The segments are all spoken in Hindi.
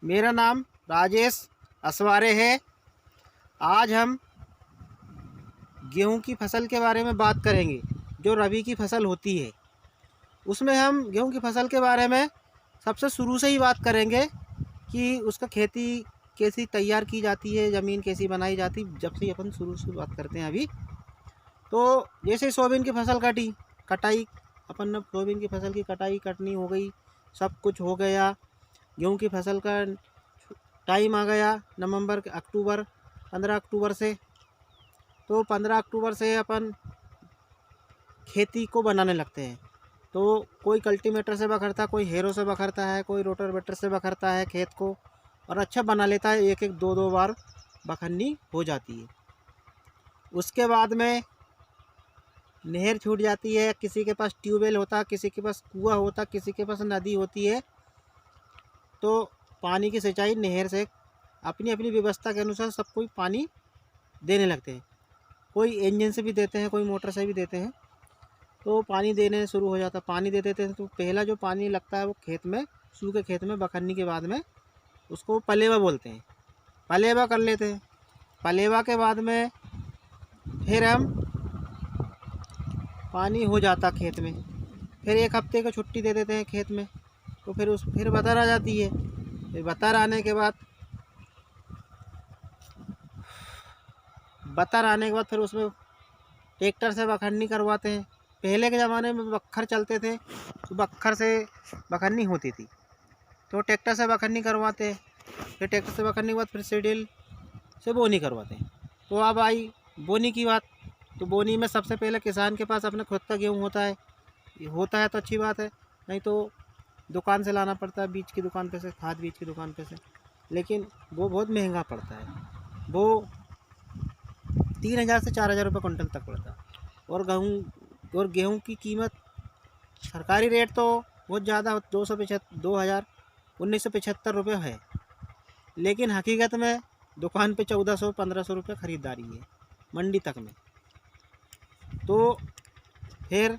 मेरा नाम राजेश असवारे है। आज हम गेहूं की फसल के बारे में बात करेंगे, जो रबी की फसल होती है। उसमें हम गेहूं की फसल के बारे में सबसे शुरू से ही बात करेंगे कि उसका खेती कैसी तैयार की जाती है, ज़मीन कैसी बनाई जाती, जब से अपन शुरू से बात करते हैं अभी। तो जैसे सोयाबीन की फसल कटाई, अपन ने सोयाबीन की फसल की कटाई कटनी हो गई, सब कुछ हो गया। गेहूं की फसल का टाइम आ गया नवंबर अक्टूबर, 15 अक्टूबर से। तो 15 अक्टूबर से अपन खेती को बनाने लगते हैं। तो कोई कल्टीवेटर से बखरता, कोई हेरो से बखरता है, कोई रोटावेटर से बखरता है खेत को, और अच्छा बना लेता है। एक एक दो दो बार बखरनी हो जाती है। उसके बाद में नहर छूट जाती है। किसी के पास ट्यूबवेल होता, किसी के पास कुआं होता, किसी के पास नदी होती है। तो पानी की सिंचाई नहर से अपनी अपनी व्यवस्था के अनुसार सब कोई पानी देने लगते हैं। कोई इंजन से भी देते हैं, कोई मोटर से भी देते हैं। तो पानी देने शुरू हो जाता, पानी दे देते हैं। तो पहला जो पानी लगता है वो खेत में, सूखे खेत में बखरने के बाद में उसको पलेवा बोलते हैं। पलेवा कर लेते हैं। पलेवा के बाद में फिर हम पानी हो जाता खेत में, फिर 1 हफ्ते की छुट्टी दे देते हैं खेत में। तो फिर बतर आ जाती है। फिर बतर आने के बाद फिर उसमें ट्रैक्टर से बखरनी करवाते हैं। पहले के ज़माने में बखर चलते थे, तो बखर से बखरनी होती थी। तो ट्रैक्टर से बखरनी करवाते हैं। फिर ट्रैक्टर से बखरने के बाद फिर सीडील से बोनी करवाते हैं। तो अब आई बोनी की बात। तो बोनी में सबसे पहले किसान के पास अपना खुद का गेहूँ होता है। ये होता है तो अच्छी बात है, नहीं तो दुकान से लाना पड़ता है, बीज की दुकान पे से, खाद बीज की दुकान पे से। लेकिन वो बहुत महंगा पड़ता है। वो 3,000 से 4,000 रुपये कुंटल तक पड़ता है। और गेहूँ की कीमत सरकारी रेट तो बहुत ज़्यादा, 1975 रुपये है। लेकिन हकीकत में दुकान पे 1400-1500 रुपये ख़रीदारी है, मंडी तक में। तो फिर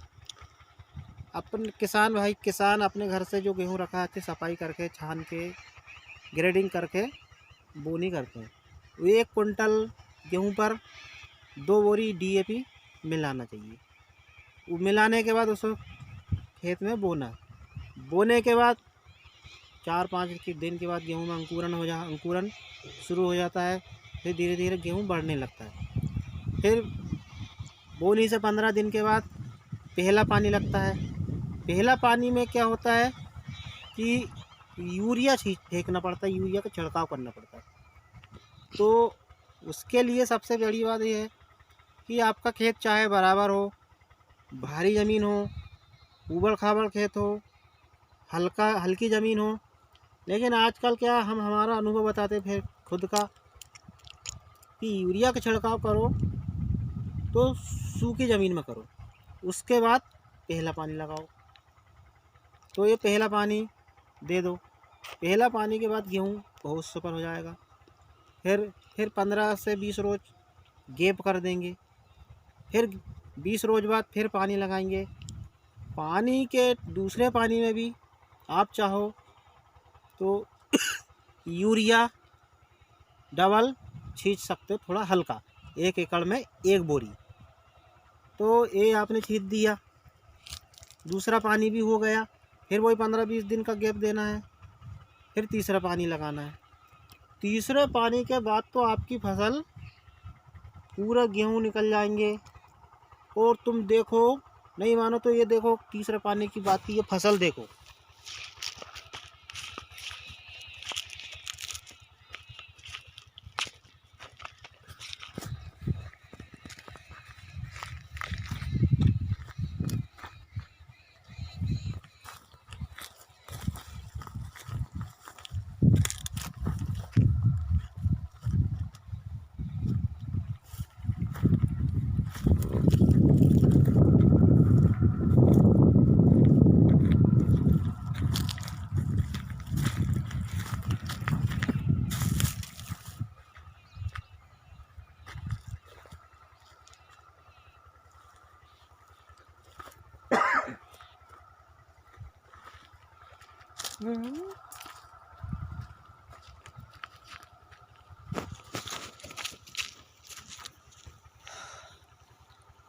अपन किसान अपने घर से जो गेहूँ रखा है सफाई करके, छान के, ग्रेडिंग करके बोनी करते हैं। वो 1 कुंटल गेहूँ पर 2 बोरी DAP मिलाना चाहिए। वो मिलाने के बाद उसको खेत में बोने के बाद 4-5 दिन के बाद गेहूँ में अंकुरन शुरू हो जाता है। फिर धीरे धीरे गेहूँ बढ़ने लगता है। फिर बोनी से 15 दिन के बाद पहला पानी लगता है। पहला पानी में क्या होता है कि यूरिया फेंकना पड़ता है, यूरिया का छिड़काव करना पड़ता है। तो उसके लिए सबसे बड़ी बात यह है कि आपका खेत चाहे बराबर हो, भारी ज़मीन हो, ऊबड़ खाबड़ खेत हो, हल्की ज़मीन हो। लेकिन आजकल क्या, हम हमारा अनुभव बताते फिर खुद का, कि यूरिया का छिड़काव करो तो सूखी ज़मीन में करो। उसके बाद पहला पानी लगाओ। तो ये पहला पानी दे दो। पहला पानी के बाद गेहूँ बहुत सुपर हो जाएगा। फिर 15 से 20 रोज गैप कर देंगे। फिर 20 रोज बाद फिर पानी लगाएंगे। पानी के दूसरे पानी में भी आप चाहो तो यूरिया डबल छींच सकते हो, थोड़ा हल्का, 1 एकड़ में 1 बोरी। तो ये आपने छींच दिया, दूसरा पानी भी हो गया। फिर वही 15-20 दिन का गैप देना है। फिर तीसरा पानी लगाना है। तीसरे पानी के बाद तो आपकी फसल, पूरा गेहूँ निकल जाएंगे। और तुम देखो, नहीं मानो तो ये देखो, तीसरे पानी की बात की ये फसल देखो।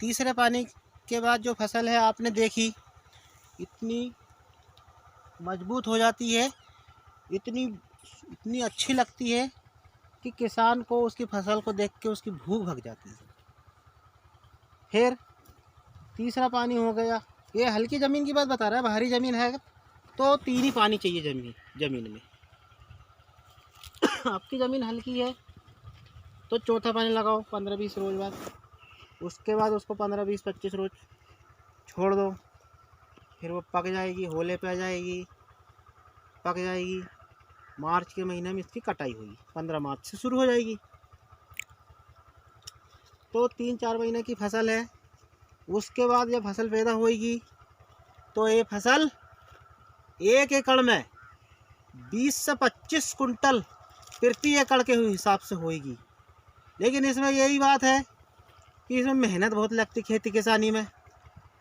तीसरे पानी के बाद जो फसल है आपने देखी, इतनी मजबूत हो जाती है, इतनी अच्छी लगती है कि किसान को उसकी फसल को देख के उसकी भूख भग जाती है। फिर तीसरा पानी हो गया, ये हल्की ज़मीन की बात बता रहा है, भारी ज़मीन है तो 3 ही पानी चाहिए ज़मीन में। आपकी ज़मीन हल्की है तो चौथा पानी लगाओ 15-20 रोज बाद। उसके बाद उसको 15-20-25 रोज छोड़ दो, फिर वो पक जाएगी, होले पे आ जाएगी, पक जाएगी। मार्च के महीने में इसकी कटाई होगी, 15 मार्च से शुरू हो जाएगी। तो 3-4 महीने की फसल है। उसके बाद जब फसल पैदा होगी तो ये फसल 1 एकड़ में 20 से 25 कुंटल प्रति एकड़ के हिसाब से होगी। लेकिन इसमें यही बात है कि इसमें मेहनत बहुत लगती खेती किसानी में।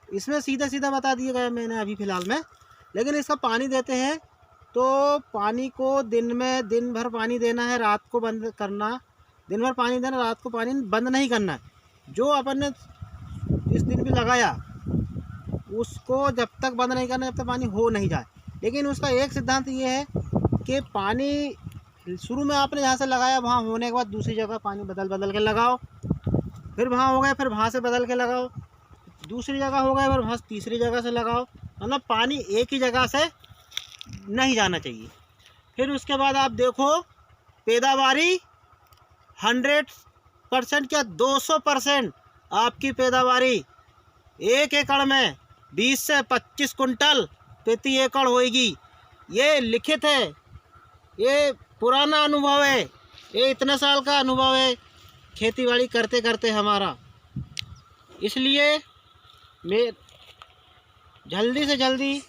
इसमें सीधा सीधा बता दिया गया मैंने अभी फ़िलहाल में। लेकिन इसका पानी देते हैं तो पानी को दिन भर पानी देना है, रात को बंद करना। दिन भर पानी देना, रात को पानी बंद नहीं करना है। जो अपन ने इस दिन भी लगाया उसको जब तक बंद नहीं करना, जब तक पानी हो नहीं जाए। लेकिन उसका एक सिद्धांत ये है कि पानी शुरू में आपने जहाँ से लगाया वहाँ होने के बाद दूसरी जगह पानी बदल के लगाओ, फिर वहाँ हो गए फिर वहाँ से बदल के लगाओ, दूसरी जगह हो गए फिर वहाँ तीसरी जगह से लगाओ। मतलब पानी एक ही जगह से नहीं जाना चाहिए। फिर उसके बाद आप देखो पैदावारी 100% क्या 200% आपकी पैदावारी 1 एकड़ में 20 से 25 कुंटल प्रति एकड़ होगी। ये लिखित है, ये पुराना अनुभव है, ये इतने साल का अनुभव है खेतीबाड़ी करते करते हमारा। इसलिए मैं जल्दी से जल्दी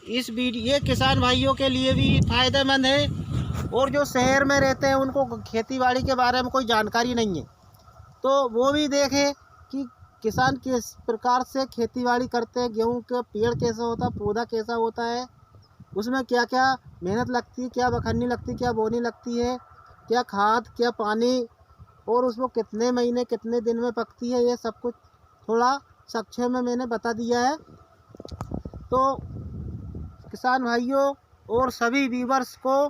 इस वीडियो, ये किसान भाइयों के लिए भी फ़ायदेमंद है और जो शहर में रहते हैं उनको खेतीबाड़ी के बारे में कोई जानकारी नहीं है तो वो भी देखें कि किसान किस प्रकार से खेतीबाड़ी करते हैं, गेहूं का पेड़ कैसा होता है, पौधा कैसा होता है, उसमें क्या क्या मेहनत लगती है, क्या बखरनी लगती है, क्या बोनी लगती है, क्या खाद, क्या पानी, और उसको कितने महीने कितने दिन में पकती है, ये सब कुछ थोड़ा संक्षेप में मैंने बता दिया है। तो किसान भाइयों और सभी व्यूअर्स को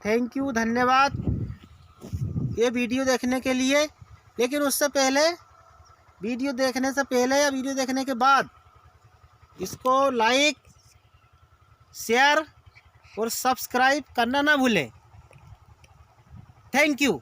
थैंक यू, धन्यवाद ये वीडियो देखने के लिए। लेकिन उससे पहले, वीडियो देखने से पहले या वीडियो देखने के बाद इसको लाइक, शेयर और सब्सक्राइब करना ना भूलें। Thank you.